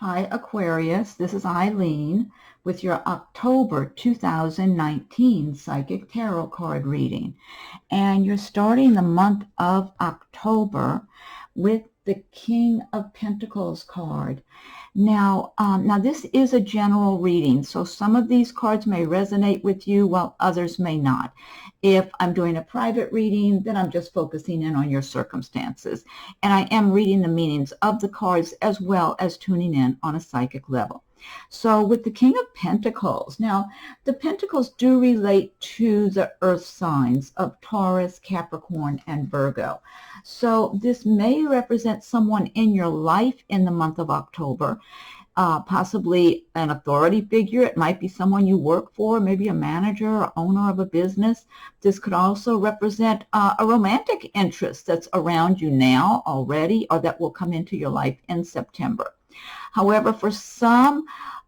Hi, Aquarius. This is Eileen with your October 2019 Psychic Tarot card reading. And you're starting the month of October with the King of Pentacles card. Now this is a general reading, so some of these cards may resonate with you while others may not. If I'm doing a private reading, then I'm just focusing in on your circumstances. And I am reading the meanings of the cards as well as tuning in on a psychic level. So with the King of Pentacles, now the Pentacles do relate to the earth signs of Taurus, Capricorn, and Virgo. So this may represent someone in your life in the month of October, possibly an authority figure. It might be someone you work for, maybe a manager or owner of a business. This could also represent a romantic interest that's around you now already, or that will come into your life in September. However, for some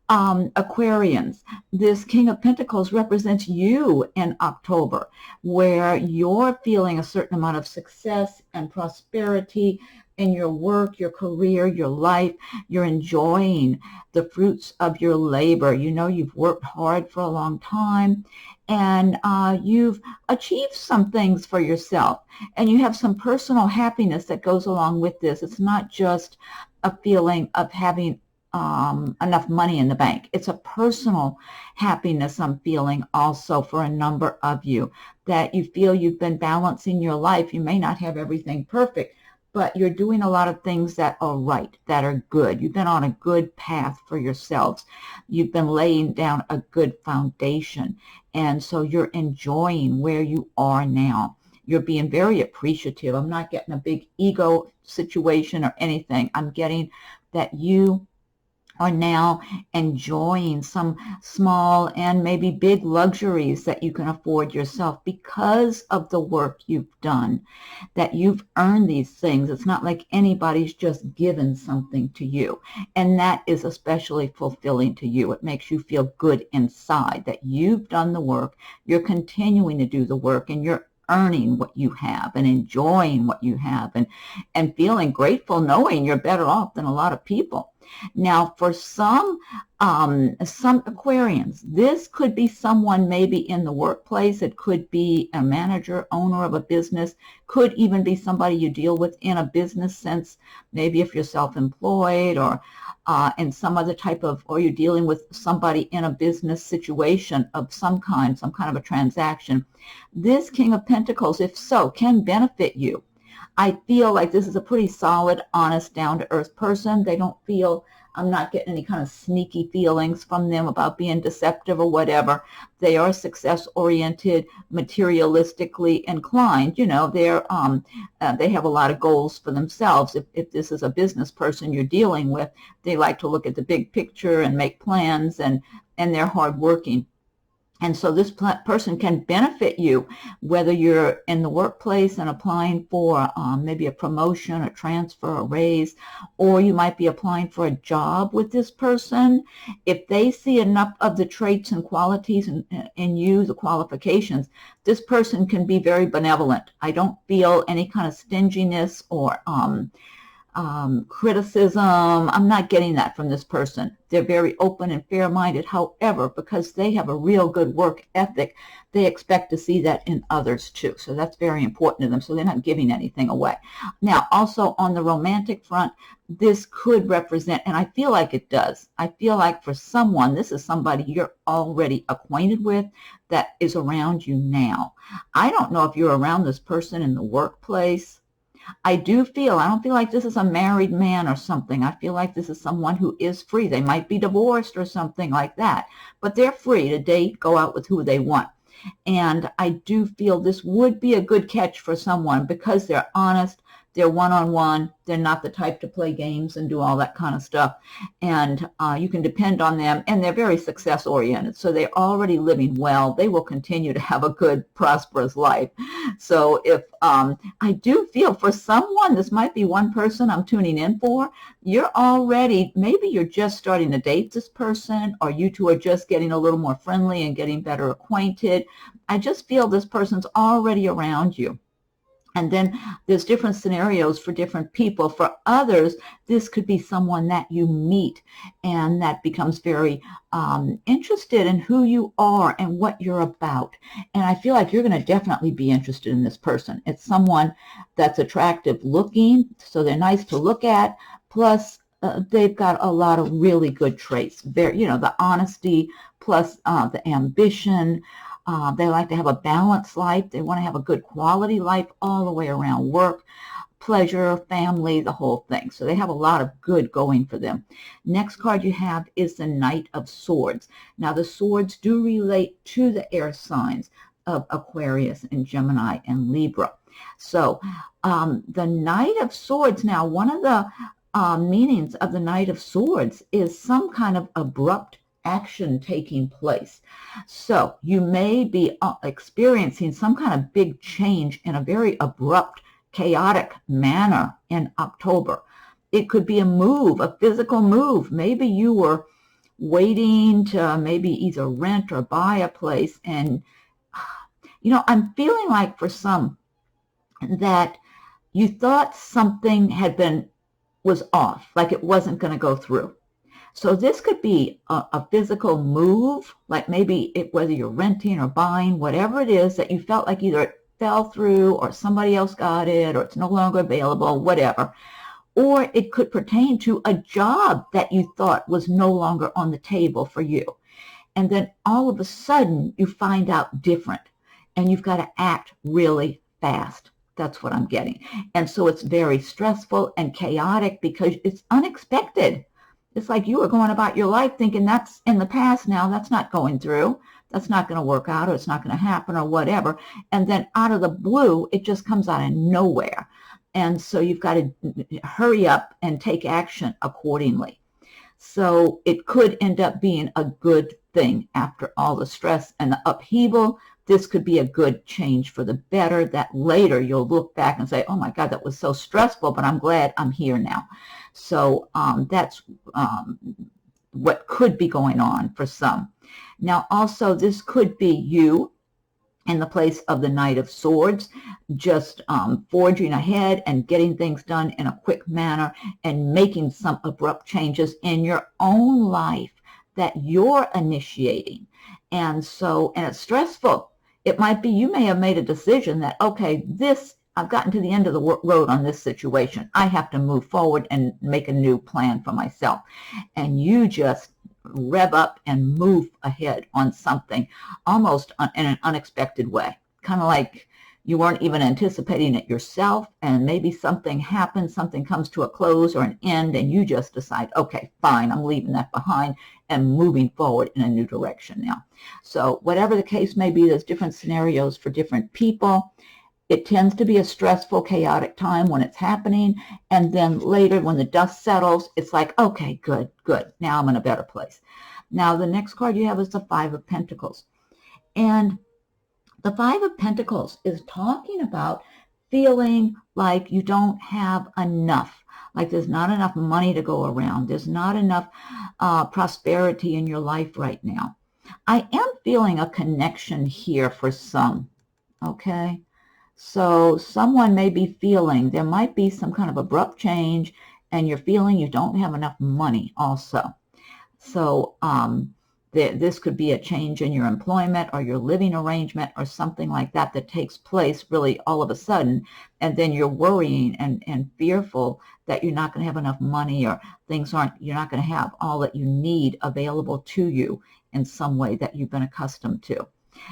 Aquarians, this King of Pentacles represents you in October, where you're feeling a certain amount of success and prosperity in your work, your career, your life. You're enjoying the fruits of your labor. You know you've worked hard for a long time, and you've achieved some things for yourself, and you have some personal happiness that goes along with this. It's not just a feeling of having enough money in the bank. It's a personal happiness I'm feeling also for a number of you, that you feel you've been balancing your life. You may not have everything perfect, but you're doing a lot of things that are right, that are good. You've been on a good path for yourselves. You've been laying down a good foundation, and so you're enjoying where you are now. You're being very appreciative. I'm not getting a big ego situation or anything. I'm getting that you are now enjoying some small and maybe big luxuries that you can afford yourself because of the work you've done, that you've earned these things. It's not like anybody's just given something to you. And that is especially fulfilling to you. It makes you feel good inside that you've done the work, you're continuing to do the work, and you're earning what you have and enjoying what you have, and feeling grateful knowing you're better off than a lot of people. Now, for some Aquarians, this could be someone maybe in the workplace. It could be a manager, owner of a business, could even be somebody you deal with in a business sense, maybe if you're self-employed, or in some other type of, or you're dealing with somebody in a business situation of some kind of a transaction. This King of Pentacles, if so, can benefit you. I feel like this is a pretty solid, honest, down-to-earth person. They don't feel, I'm not getting any kind of sneaky feelings from them about being deceptive or whatever. They are success-oriented, materialistically inclined. You know, they have a lot of goals for themselves. If this is a business person you're dealing with, they like to look at the big picture and make plans, and they're hardworking. And so this person can benefit you, whether you're in the workplace and applying for maybe a promotion, a transfer, a raise, or you might be applying for a job with this person. If they see enough of the traits and qualities in you, the qualifications, this person can be very benevolent. I don't feel any kind of stinginess or criticism. I'm not getting that from this person. They're very open and fair-minded. However, because they have a real good work ethic, they expect to see that in others too. So that's very important to them. So they're not giving anything away. Now, also on the romantic front, this could represent, and I feel like it does, I feel like for someone, this is somebody you're already acquainted with that is around you now. I don't know if you're around this person in the workplace. I don't feel like this is a married man or something. I feel like this is someone who is free. They might be divorced or something like that, but they're free to date, go out with who they want. And I do feel this would be a good catch for someone because they're honest, they're one-on-one, they're not the type to play games and do all that kind of stuff. And you can depend on them, and they're very success-oriented. So they're already living well. They will continue to have a good, prosperous life. So if I do feel for someone, this might be one person I'm tuning in for, you're already, maybe you're just starting to date this person, or you two are just getting a little more friendly and getting better acquainted. I just feel this person's already around you. And then there's different scenarios for different people. For others, this could be someone that you meet and that becomes very interested in who you are and what you're about. And I feel like you're going to definitely be interested in this person. It's someone that's attractive looking, so they're nice to look at, plus they've got a lot of really good traits. The honesty, plus the ambition. They like to have a balanced life. They want to have a good quality life all the way around: work, pleasure, family, the whole thing. So they have a lot of good going for them. Next card you have is the Knight of Swords. Now the swords do relate to the air signs of Aquarius and Gemini and Libra. So the Knight of Swords, now one of the meanings of the Knight of Swords is some kind of abrupt action taking place. So you may be experiencing some kind of big change in a very abrupt, chaotic manner in October. It could be a move, a physical move. Maybe you were waiting to maybe either rent or buy a place, and I'm feeling like for some that you thought something was off, like it wasn't going to go through. So this could be a physical move, like maybe whether you're renting or buying, whatever it is that you felt like either it fell through or somebody else got it or it's no longer available, whatever. Or it could pertain to a job that you thought was no longer on the table for you. And then all of a sudden you find out different and you've got to act really fast. That's what I'm getting. And so it's very stressful and chaotic because it's unexpected. It's like you were going about your life thinking that's in the past now, that's not going through, that's not going to work out, or it's not going to happen, or whatever. And then out of the blue, it just comes out of nowhere. And so you've got to hurry up and take action accordingly. So it could end up being a good thing after all the stress and the upheaval. This could be a good change for the better that later you'll look back and say, oh my God, that was so stressful, but I'm glad I'm here now. So that's what could be going on for some. Now also this could be you in the place of the Knight of Swords, just forging ahead and getting things done in a quick manner and making some abrupt changes in your own life that you're initiating. And it's stressful. It might be you may have made a decision that, okay, I've gotten to the end of the road on this situation. I have to move forward and make a new plan for myself. And you just rev up and move ahead on something almost in an unexpected way. Kind of like you weren't even anticipating it yourself, and maybe something happens, something comes to a close or an end, and you just decide, okay, fine, I'm leaving that behind and moving forward in a new direction now. So whatever the case may be, there's different scenarios for different people. It tends to be a stressful, chaotic time when it's happening, and then later when the dust settles, it's like, okay, good, now I'm in a better place. Now the next card you have is the Five of Pentacles. And the Five of Pentacles is talking about feeling like you don't have enough, like there's not enough money to go around. There's not enough prosperity in your life right now. I am feeling a connection here for some, okay? So someone may be feeling there might be some kind of abrupt change and you're feeling you don't have enough money also. So this could be a change in your employment or your living arrangement or something like that takes place really all of a sudden, and then you're worrying and fearful that you're not going to have enough money, or you're not going to have all that you need available to you in some way that you've been accustomed to.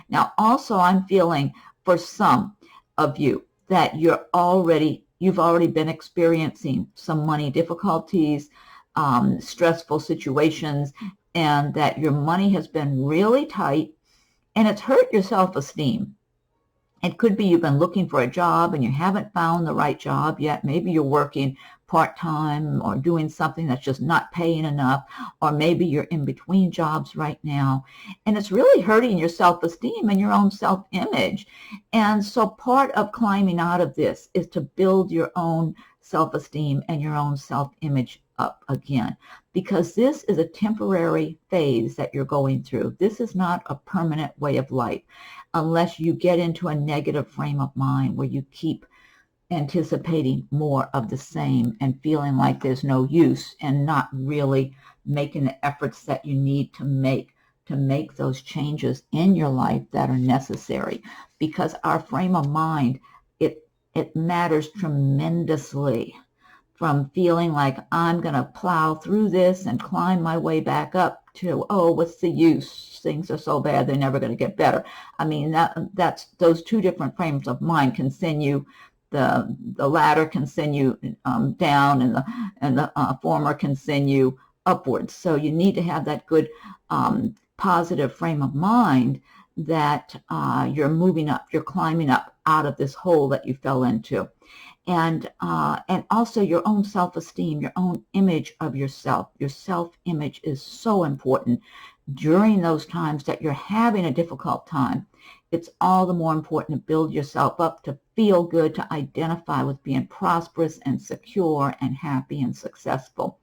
Now also I'm feeling for some of you that you've already been experiencing some money difficulties, stressful situations, and that your money has been really tight and it's hurt your self-esteem. It could be you've been looking for a job and you haven't found the right job yet. Maybe you're working part-time or doing something that's just not paying enough, or maybe you're in between jobs right now, and it's really hurting your self-esteem and your own self-image. And so part of climbing out of this is to build your own self-esteem and your own self-image up again, because this is a temporary phase that you're going through. This is not a permanent way of life unless you get into a negative frame of mind where you keep anticipating more of the same and feeling like there's no use and not really making the efforts that you need to make those changes in your life that are necessary. Because our frame of mind, it matters tremendously. From feeling like I'm going to plow through this and climb my way back up to, oh, what's the use? Things are so bad, they're never going to get better. I mean, that's those two different frames of mind can send you, the latter can send you down, and the former can send you upwards. So you need to have that good positive frame of mind that you're moving up, you're climbing up out of this hole that you fell into. And also your own self-esteem, your own image of yourself. Your self-image is so important during those times that you're having a difficult time. It's all the more important to build yourself up, to feel good, to identify with being prosperous and secure and happy and successful.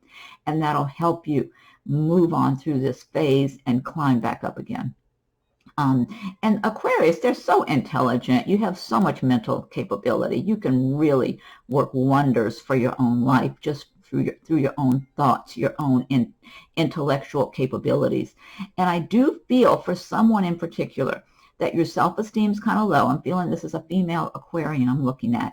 And that'll help you move on through this phase and climb back up again. And Aquarius, they're so intelligent. You have so much mental capability. You can really work wonders for your own life just through your own thoughts, your own intellectual capabilities. And I do feel for someone in particular that your self-esteem is kind of low. I'm feeling this is a female Aquarian I'm looking at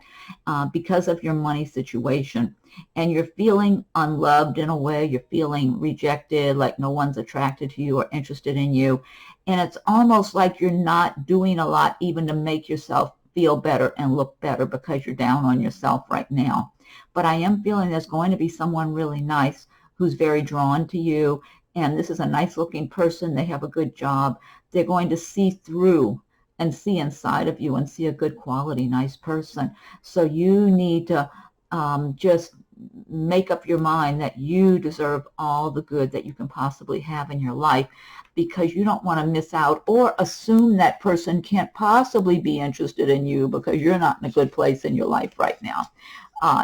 because of your money situation. And you're feeling unloved in a way. You're feeling rejected, like no one's attracted to you or interested in you. And it's almost like you're not doing a lot even to make yourself feel better and look better because you're down on yourself right now. But I am feeling there's going to be someone really nice who's very drawn to you. And this is a nice looking person. They have a good job. They're going to see through and see inside of you and see a good quality, nice person. So you need to just make up your mind that you deserve all the good that you can possibly have in your life, because you don't want to miss out or assume that person can't possibly be interested in you because you're not in a good place in your life right now.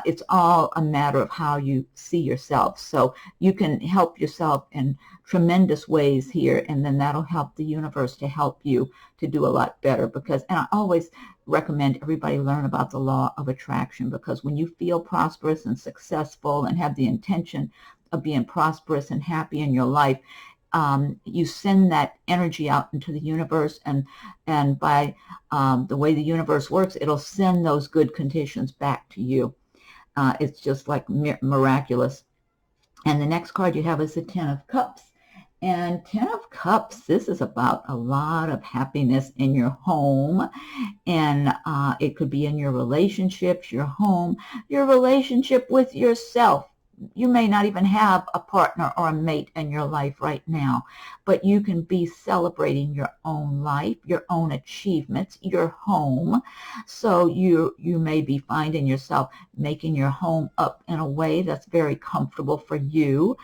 It's all a matter of how you see yourself. So you can help yourself in tremendous ways here, and then that'll help the universe to help you to do a lot better. Because, and I always recommend everybody learn about the law of attraction, because when you feel prosperous and successful and have the intention of being prosperous and happy in your life, you send that energy out into the universe, and by the way the universe works, it'll send those good conditions back to you. It's just like miraculous. And the next card you have is the Ten of Cups. And Ten of Cups, this is about a lot of happiness in your home. And it could be in your relationships, your home, your relationship with yourself. You may not even have a partner or a mate in your life right now, but you can be celebrating your own life, your own achievements, your home. So you may be finding yourself making your home up in a way that's very comfortable for you,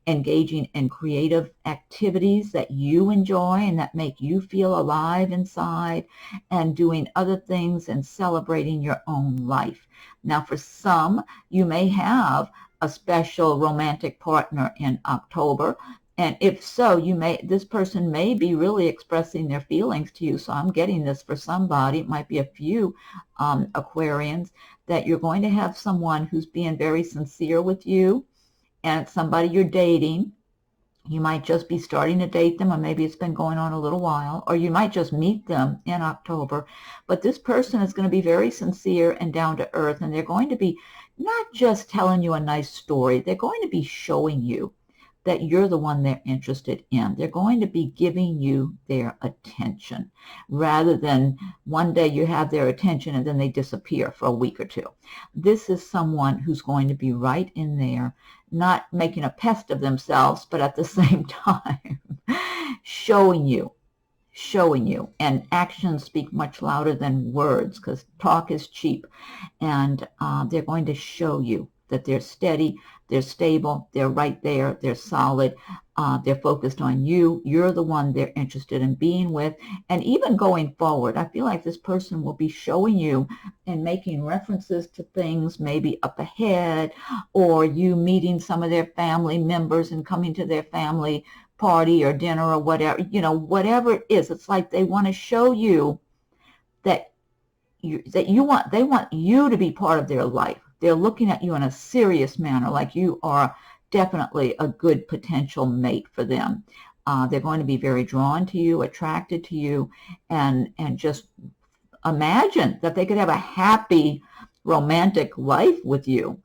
engaging in creative activities that you enjoy and that make you feel alive inside, and doing other things and celebrating your own life. Now, for some, you may have a special romantic partner in October, and if so, this person may be really expressing their feelings to you. So I'm getting this for somebody. It might be a few Aquarians, that you're going to have someone who's being very sincere with you, and it's somebody you're dating. You might just be starting to date them, or maybe it's been going on a little while, or you might just meet them in October. But this person is going to be very sincere and down to earth, and they're going to be not just telling you a nice story. They're going to be showing you that you're the one they're interested in. They're going to be giving you their attention, rather than one day you have their attention and then they disappear for a week or two. This is someone who's going to be right in there, not making a pest of themselves, but at the same time showing you. And actions speak much louder than words, because talk is cheap. And they're going to show you that they're steady, they're stable, they're right there, they're solid, they're focused on you. You're the one they're interested in being with. And even going forward, I feel like this person will be showing you and making references to things maybe up ahead, or you meeting some of their family members and coming to their family party or dinner or whatever, whatever it is. It's like they want to show you that they want you to be part of their life. They're looking at you in a serious manner, like you are definitely a good potential mate for them. They're going to be very drawn to you, attracted to you, and just imagine that they could have a happy romantic life with you.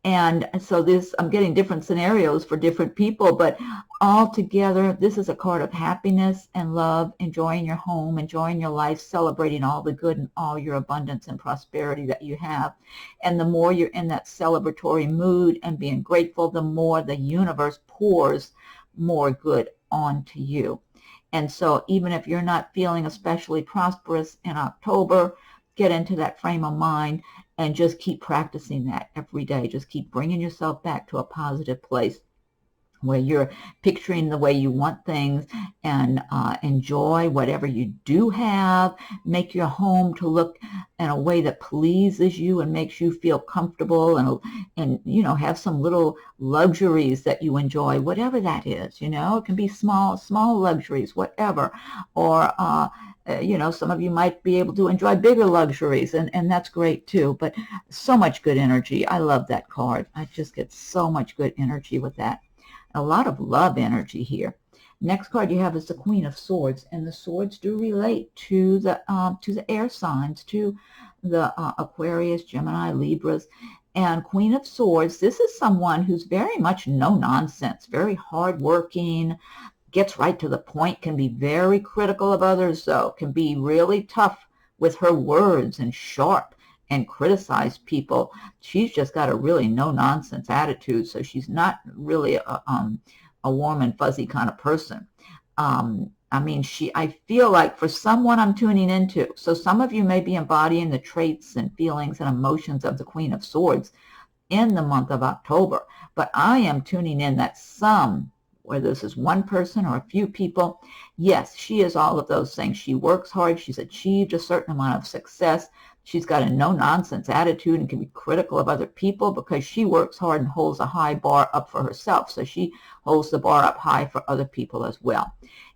And so I'm getting different scenarios for different people, but all together, this is a card of happiness and love, enjoying your home, enjoying your life, celebrating all the good and all your abundance and prosperity that you have. And the more you're in that celebratory mood and being grateful, the more the universe pours more good onto you. And so even if you're not feeling especially prosperous in October, get into that frame of mind and just keep practicing that every day. Just keep bringing yourself back to a positive place where you're picturing the way you want things, and enjoy whatever you do have. Make your home to look in a way that pleases you and makes you feel comfortable, and you know, have some little luxuries that you enjoy, whatever that is. You know, it can be small luxuries, whatever, or you know, some of you might be able to enjoy bigger luxuries, and that's great too. But so much good energy. I love that card. I just get so much good energy with that. A lot of love energy here. Next card you have is the Queen of Swords, and the swords do relate to the air signs, to the Aquarius, Gemini, Libras. And Queen of Swords, this is someone who's very much no nonsense, very hardworking, gets right to the point, can be very critical of others, though, can be really tough with her words and sharp and criticize people. She's just got a really no-nonsense attitude, so she's not really a warm and fuzzy kind of person. I mean, I feel like for someone I'm tuning into, so some of you may be embodying the traits and feelings and emotions of the Queen of Swords in the month of October, but I am tuning in that whether this is one person or a few people, yes, she is all of those things. She works hard. She's achieved a certain amount of success. She's got a no-nonsense attitude and can be critical of other people because she works hard and holds a high bar up for herself. So she holds the bar up high for other people as well,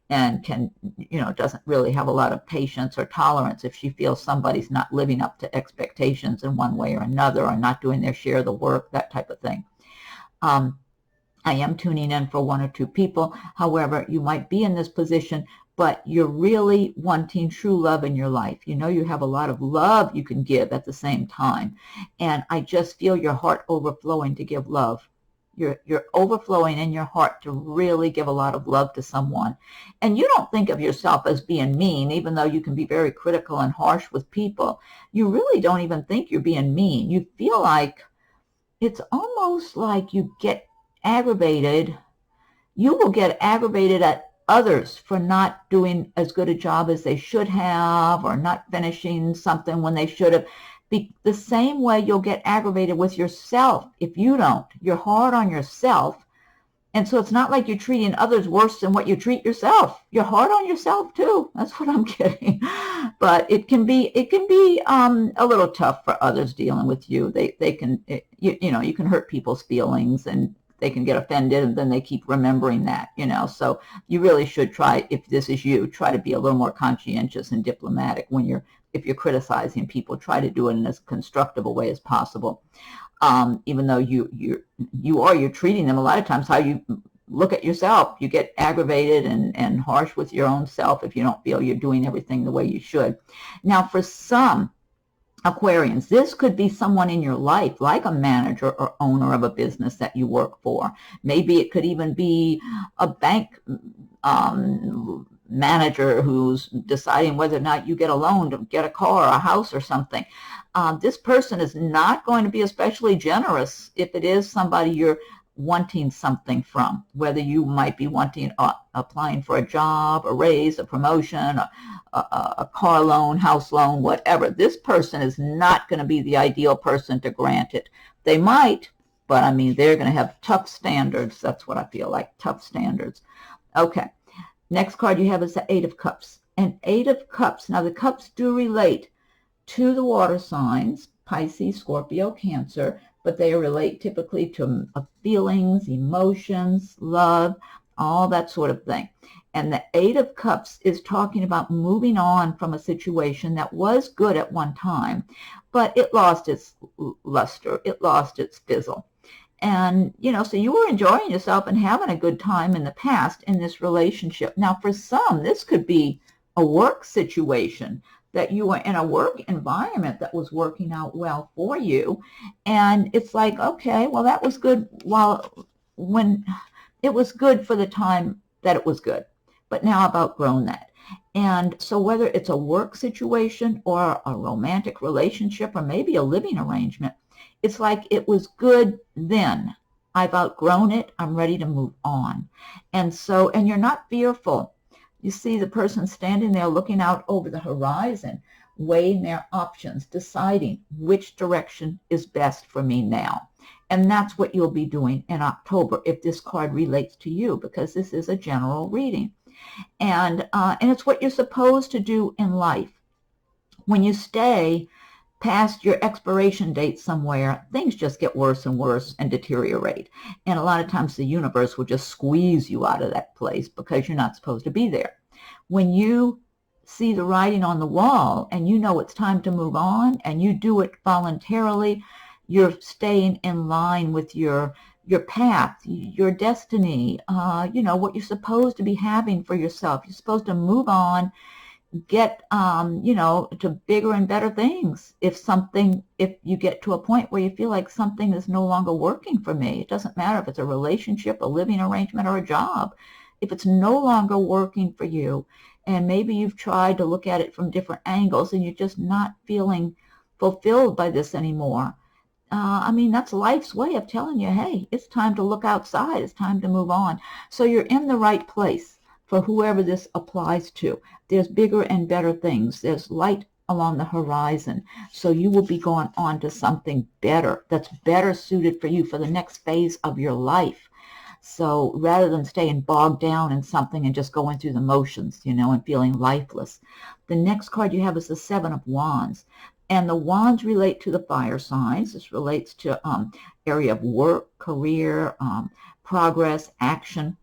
and can, you know, doesn't really have a lot of patience or tolerance if she feels somebody's not living up to expectations in one way or another, or not doing their share of the work, that type of thing. I am tuning in for one or two people. However, you might be in this position, but you're really wanting true love in your life. You know, you have a lot of love you can give at the same time. And I just feel your heart overflowing to give love. You're overflowing in your heart to really give a lot of love to someone. And you don't think of yourself as being mean, even though you can be very critical and harsh with people. You really don't even think you're being mean. You feel like it's almost like you get aggravated. You will get aggravated at others for not doing as good a job as they should have, or not finishing something when they should have. The same way you'll get aggravated with yourself if you don't. You're hard on yourself. And so it's not like you're treating others worse than what you treat yourself. You're hard on yourself too. That's what I'm getting. But it can be a little tough for others dealing with you. They can, you know, you can hurt people's feelings, and they can get offended, and then they keep remembering that, you know. So you really should try, if this is you, try to be a little more conscientious and diplomatic if you're criticizing people. Try to do it in as constructive a way as possible. Even though you're treating them, a lot of times how you look at yourself, you get aggravated and harsh with your own self if you don't feel you're doing everything the way you should. Now, for some Aquarians, this could be someone in your life, like a manager or owner of a business that you work for. Maybe it could even be a bank manager who's deciding whether or not you get a loan to get a car or a house or something. This person is not going to be especially generous if it is somebody you're wanting something from, whether you might be wanting applying for a job, a raise, a promotion, a car loan, house loan, whatever. This person is not going to be the ideal person to grant it. They might, but I mean, they're going to have tough standards. That's what I feel like, tough standards. Okay, next card you have is the Eight of Cups. And Eight of Cups, now the cups do relate to the water signs, Pisces, Scorpio, Cancer, but they relate typically to feelings, emotions, love, all that sort of thing. And the Eight of Cups is talking about moving on from a situation that was good at one time, but it lost its luster. It lost its fizzle. And, you know, so you were enjoying yourself and having a good time in the past in this relationship. Now, for some, this could be a work situation, that you were in a work environment that was working out well for you. And it's like, okay, well, that was good when it was good for the time that it was good. But now I've outgrown that. And so whether it's a work situation or a romantic relationship or maybe a living arrangement, it's like it was good then. I've outgrown it. I'm ready to move on. And so, and you're not fearful. You see the person standing there looking out over the horizon, weighing their options, deciding which direction is best for me now. And that's what you'll be doing in October if this card relates to you, because this is a general reading. And it's what you're supposed to do in life. When you stay past your expiration date somewhere, things just get worse and worse and deteriorate. And a lot of times the universe will just squeeze you out of that place because you're not supposed to be there. When you see the writing on the wall and you know it's time to move on and you do it voluntarily, you're staying in line with your path, your destiny, you know, what you're supposed to be having for yourself. You're supposed to move on, get, you know, to bigger and better things. If you get to a point where you feel like something is no longer working for me, it doesn't matter if it's a relationship, a living arrangement, or a job. If it's no longer working for you, and maybe you've tried to look at it from different angles and you're just not feeling fulfilled by this anymore, I mean, that's life's way of telling you, hey, it's time to look outside. It's time to move on. So you're in the right place for whoever this applies to. There's bigger and better things. There's light along the horizon. So you will be going on to something better that's better suited for you for the next phase of your life. So rather than staying bogged down in something and just going through the motions, you know, and feeling lifeless. The next card you have is the Seven of Wands. And the wands relate to the fire signs. This relates to area of work, career, progress, action.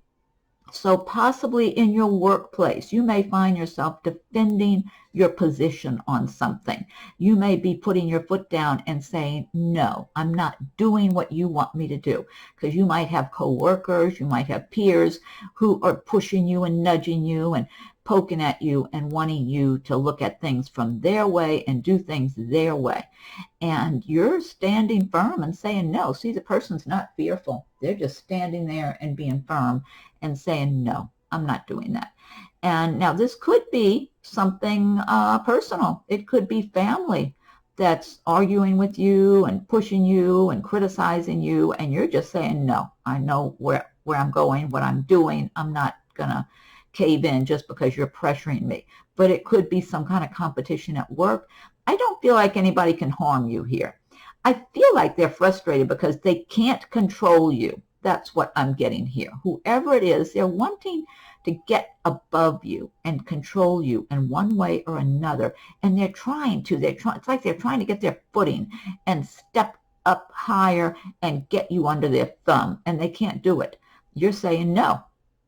So possibly in your workplace, you may find yourself defending your position on something. You may be putting your foot down and saying, no, I'm not doing what you want me to do. Because you might have coworkers, you might have peers who are pushing you and nudging you and poking at you and wanting you to look at things from their way and do things their way. And you're standing firm and saying no. See, the person's not fearful. They're just standing there and being firm and saying, no, I'm not doing that. And now this could be something personal. It could be family that's arguing with you and pushing you and criticizing you. And you're just saying, no, I know where I'm going, what I'm doing. I'm not going to cave in just because you're pressuring me. But it could be some kind of competition at work. I don't feel like anybody can harm you here. I feel like they're frustrated because they can't control you. That's what I'm getting here. Whoever it is, they're wanting to get above you and control you in one way or another. And they're trying to. It's like they're trying to get their footing and step up higher and get you under their thumb. And they can't do it. You're saying no.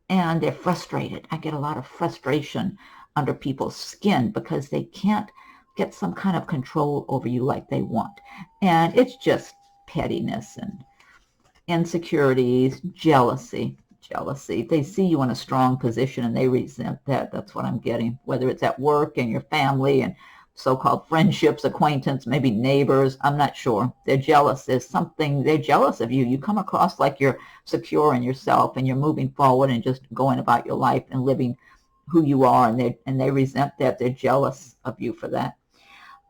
And they're frustrated. I get a lot of frustration under people's skin because they can't get some kind of control over you like they want. And it's just pettiness and insecurities, jealousy. They see you in a strong position and they resent that. That's what I'm getting. Whether it's at work and your family and so-called friendships, acquaintance, maybe neighbors, I'm not sure. They're jealous. There's something, they're jealous of you. You come across like you're secure in yourself and you're moving forward and just going about your life and living who you are, and they resent that. They're jealous of you for that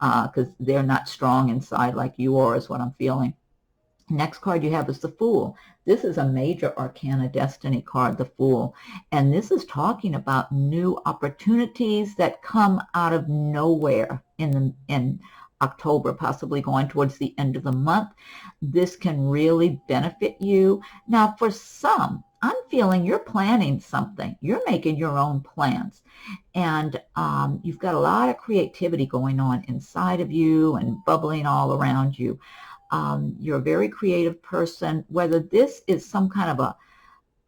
because they're not strong inside like you are, is what I'm feeling. Next card you have is the Fool. This is a major arcana destiny card, the Fool. And this is talking about new opportunities that come out of nowhere in October, possibly going towards the end of the month. This can really benefit you. Now, for some, I'm feeling you're planning something. You're making your own plans. And you've got a lot of creativity going on inside of you and bubbling all around you. You're a very creative person. Whether this is some kind of a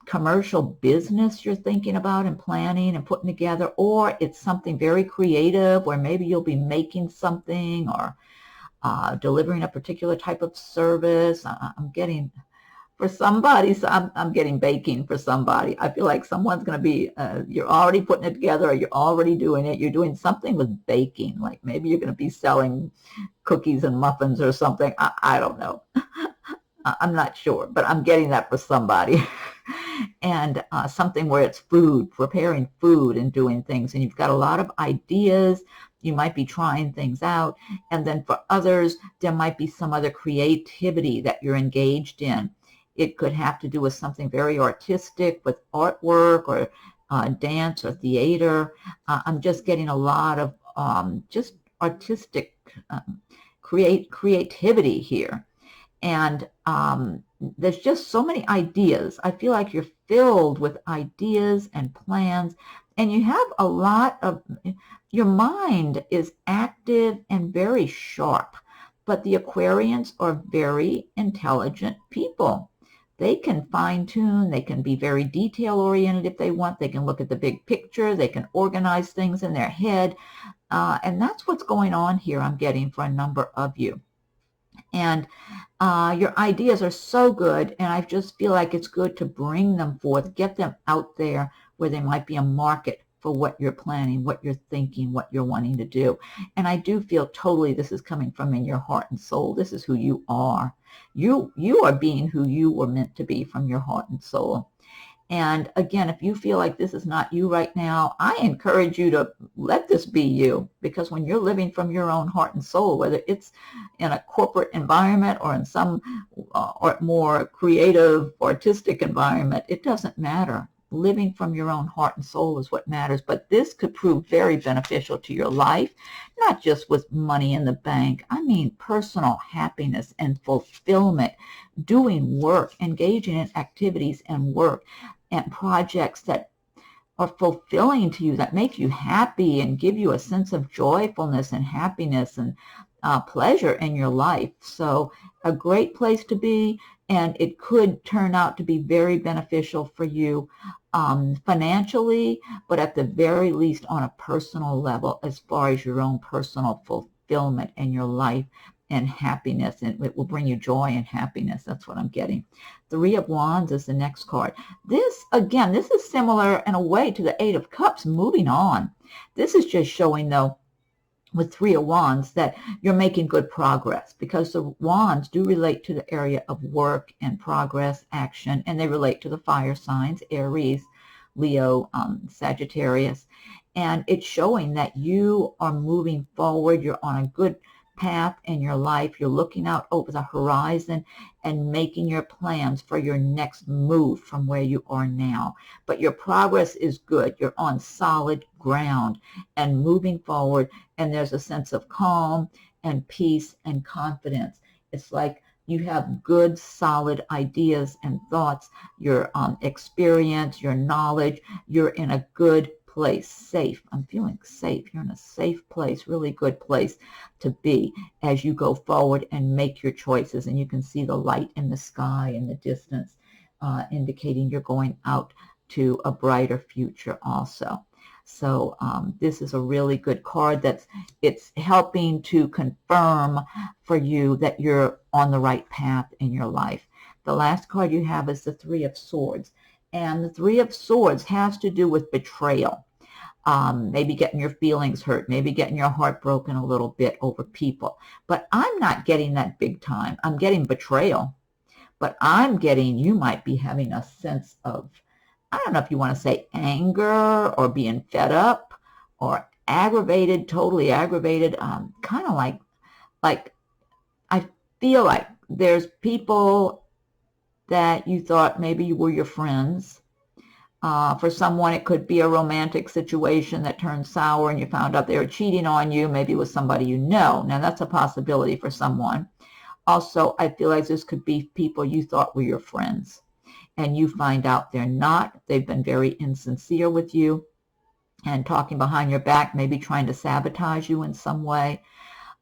commercial business you're thinking about and planning and putting together, or it's something very creative where maybe you'll be making something or delivering a particular type of service. I'm getting for somebody, so I'm getting baking for somebody. I feel like someone's going to be, you're already putting it together or you're already doing it. You're doing something with baking, like maybe you're going to be selling cookies and muffins or something. I don't know. I'm not sure, but I'm getting that for somebody. And something where it's food, preparing food and doing things. And you've got a lot of ideas. You might be trying things out. And then for others, there might be some other creativity that you're engaged in. It could have to do with something very artistic, with artwork or dance or theater. I'm just getting a lot of just artistic creativity here. And there's just so many ideas. I feel like you're filled with ideas and plans, and you have a lot of, your mind is active and very sharp. But the Aquarians are very intelligent people. They can fine-tune, they can be very detail-oriented if they want, they can look at the big picture, they can organize things in their head, and that's what's going on here, I'm getting, for a number of you. And your ideas are so good, and I just feel like it's good to bring them forth, get them out there where there might be a market for what you're planning, what you're thinking, what you're wanting to do. And I do feel totally this is coming from in your heart and soul. This is who you are. You are being who you were meant to be from your heart and soul. And again, if you feel like this is not you right now, I encourage you to let this be you, because when you're living from your own heart and soul, whether it's in a corporate environment or in some or more creative, artistic environment, it doesn't matter. Living from your own heart and soul is what matters. But this could prove very beneficial to your life, not just with money in the bank. I mean personal happiness and fulfillment, doing work, engaging in activities and work and projects that are fulfilling to you, that make you happy and give you a sense of joyfulness and happiness and pleasure in your life. So a great place to be, and it could turn out to be very beneficial for you financially, but at the very least on a personal level, as far as your own personal fulfillment in your life and happiness, and it will bring you joy and happiness. That's what I'm getting. Three of Wands is the next card. This, again, this is similar in a way to the Eight of Cups, moving on. This is just showing, though, with Three of Wands, that you're making good progress, because the wands do relate to the area of work and progress, action, and they relate to the fire signs, Aries, Leo, Sagittarius. And it's showing that you are moving forward. You're on a good path in your life. You're looking out over the horizon and making your plans for your next move from where you are now. But your progress is good. You're on solid ground and moving forward, and there's a sense of calm and peace and confidence. It's like you have good, solid ideas and thoughts, your experience, your knowledge. You're in a good place, safe. I'm feeling safe. You're in a safe place, really good place to be as you go forward and make your choices. And you can see the light in the sky in the distance, indicating you're going out to a brighter future also. So this is a really good card. It's helping to confirm for you that you're on the right path in your life. The last card you have is the Three of Swords. And the Three of Swords has to do with betrayal. Maybe getting your feelings hurt, maybe getting your heart broken a little bit over people. But I'm not getting that big time. I'm getting betrayal. But I'm getting, you might be having a sense of, I don't know if you want to say anger or being fed up or aggravated, totally aggravated. Kind of like I feel like there's people that you thought maybe were your friends. For someone, it could be a romantic situation that turned sour and you found out they were cheating on you, maybe with somebody you know. Now, that's a possibility for someone. Also, I feel like this could be people you thought were your friends, and you find out they're not. They've been very insincere with you and talking behind your back, maybe trying to sabotage you in some way.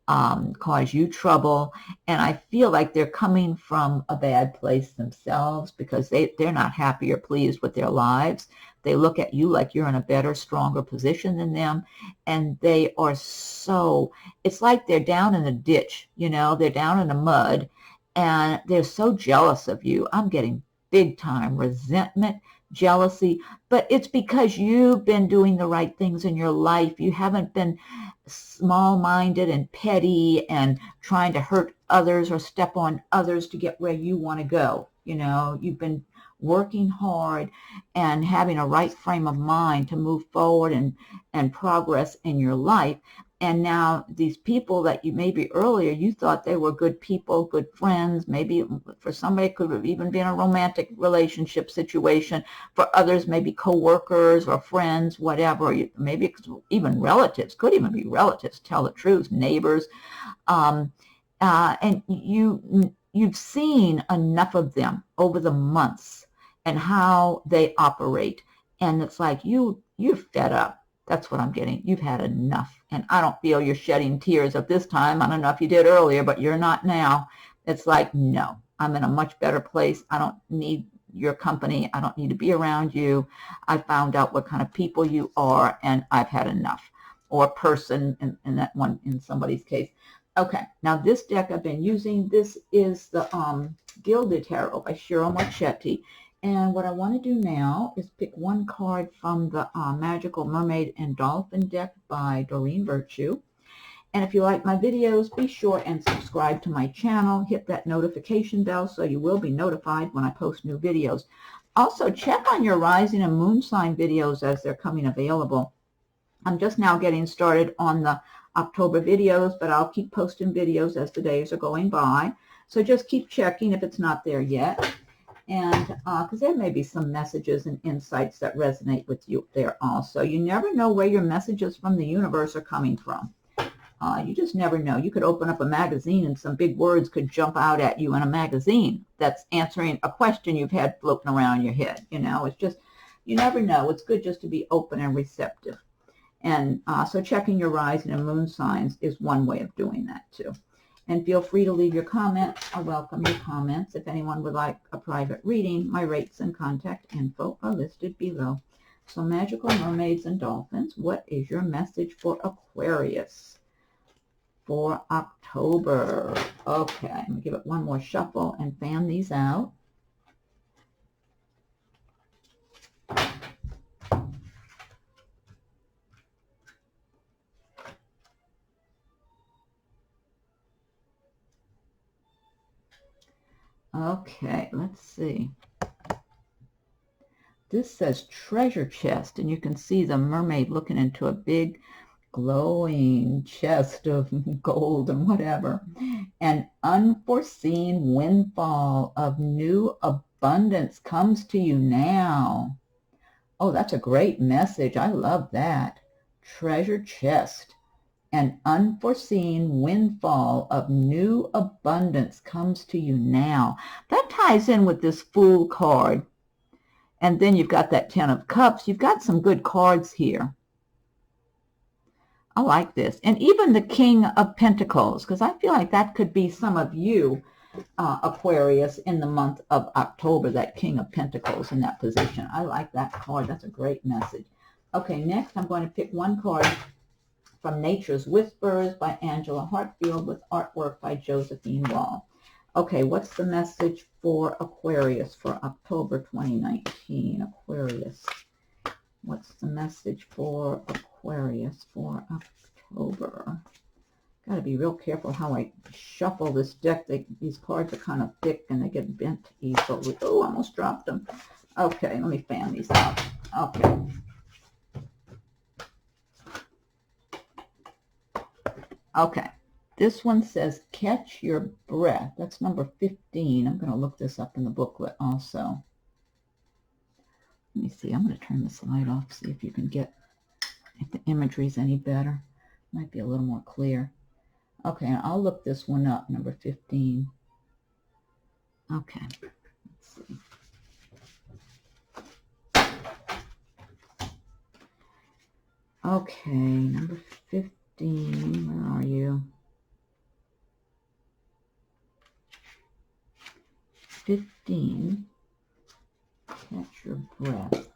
cause you trouble. And I feel like they're coming from a bad place themselves because they're not happy or pleased with their lives. They look at you like you're in a better, stronger position than them. And they are so, it's like they're down in a ditch, you know, they're down in the mud and they're so jealous of you. I'm getting big time resentment, jealousy, but it's because you've been doing the right things in your life. You haven't been small-minded and petty and trying to hurt others or step on others to get where you want to go. You know, you've been working hard and having a right frame of mind to move forward and progress in your life. And now these people that you maybe earlier you thought they were good people, good friends, maybe for somebody it could have even been a romantic relationship situation. For others, maybe co-workers or friends, whatever. Maybe even relatives, could even be relatives, tell the truth, neighbors. And you've seen enough of them over the months and how they operate. And it's like you're fed up. That's what I'm getting. You've had enough. And I don't feel you're shedding tears at this time. I don't know if you did earlier, but you're not now. It's like, no, I'm in a much better place. I don't need your company. I don't need to be around you. I found out what kind of people you are, and I've had enough. Or person in that one, in somebody's case. Okay, now this deck I've been using, this is the Gilded Tarot by Ciro Marchetti. And what I want to do now is pick one card from the Magical Mermaid and Dolphin deck by Doreen Virtue. And if you like my videos, be sure and subscribe to my channel. Hit that notification bell so you will be notified when I post new videos. Also, check on your rising and moon sign videos as they're coming available. I'm just now getting started on the October videos, but I'll keep posting videos as the days are going by. So just keep checking if it's not there yet. And because there may be some messages and insights that resonate with you there also. You never know where your messages from the universe are coming from. You just never know. You could open up a magazine and some big words could jump out at you in a magazine that's answering a question you've had floating around your head. You know, it's just, you never know. It's good just to be open and receptive. And so checking your rising and moon signs is one way of doing that too. And feel free to leave your comments. I welcome your comments. If anyone would like a private reading, my rates and contact info are listed below. So Magical Mermaids and Dolphins, what is your message for Aquarius for October? Okay, I'm going to give it one more shuffle and fan these out. Okay, let's see. This says treasure chest, and you can see the mermaid looking into a big glowing chest of gold and whatever. An unforeseen windfall of new abundance comes to you now. Oh, that's a great message. I love that. Treasure chest. An unforeseen windfall of new abundance comes to you now. That ties in with this Fool card. And then you've got that Ten of Cups. You've got some good cards here. I like this. And even the King of Pentacles, because I feel like that could be some of you, Aquarius, in the month of October, that King of Pentacles in that position. I like that card. That's a great message. Okay, next I'm going to pick one card from Nature's Whispers by Angela Hartfield with artwork by Josephine Wall. Okay, what's the message for Aquarius for October 2019? Aquarius. What's the message for Aquarius for October? Got to be real careful how I shuffle this deck. These cards are kind of thick and they get bent easily. Oh, I almost dropped them. Okay, let me fan these out. Okay. Okay, this one says catch your breath. That's number 15. I'm going to look this up in the booklet also. Let me see. I'm going to turn this light off, see if you can get, if the imagery is any better. Might be a little more clear. Okay, I'll look this one up, number 15. Okay, let's see. Okay, number 15, where are you? 15. Catch your breath.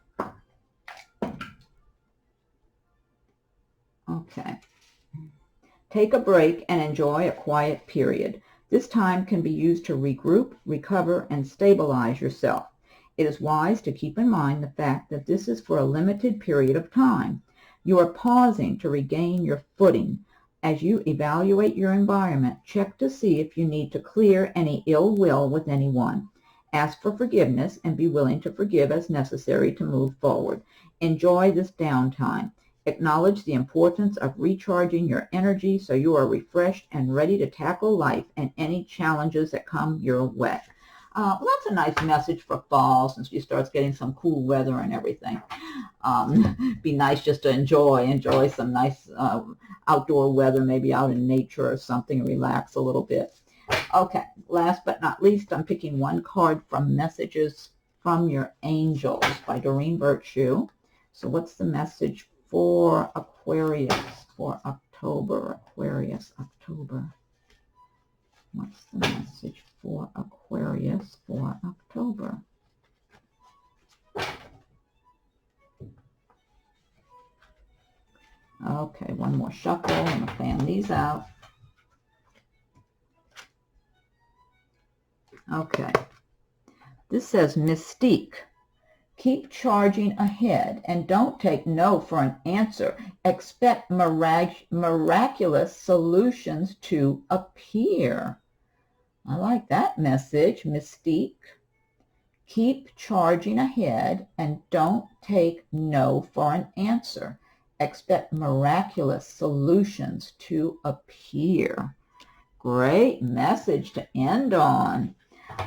Okay. Take a break and enjoy a quiet period. This time can be used to regroup, recover, and stabilize yourself. It is wise to keep in mind the fact that this is for a limited period of time. You are pausing to regain your footing. As you evaluate your environment, check to see if you need to clear any ill will with anyone. Ask for forgiveness and be willing to forgive as necessary to move forward. Enjoy this downtime. Acknowledge the importance of recharging your energy so you are refreshed and ready to tackle life and any challenges that come your way. Well, that's a nice message for fall since you start getting some cool weather and everything. Be nice just to enjoy some nice outdoor weather, maybe out in nature or something, and relax a little bit. Okay, last but not least, I'm picking one card from Messages from Your Angels by Doreen Virtue. So what's the message for Aquarius for October? Aquarius, October. What's the message for Aquarius for October? Okay, one more shuffle. I'm going to fan these out. Okay. This says Mystique. Keep charging ahead and don't take no for an answer. Expect miraculous solutions to appear. I like that message, Mystique. Keep charging ahead and don't take no for an answer. Expect miraculous solutions to appear. Great message to end on.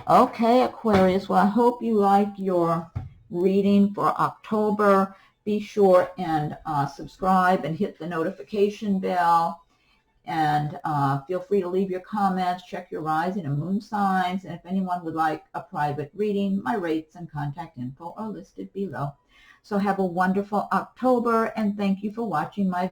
Okay, Aquarius, well, I hope you like your reading for October. Be sure and subscribe and hit the notification bell. And feel free to leave your comments, check your rising and moon signs. And if anyone would like a private reading, my rates and contact info are listed below. So have a wonderful October, and thank you for watching my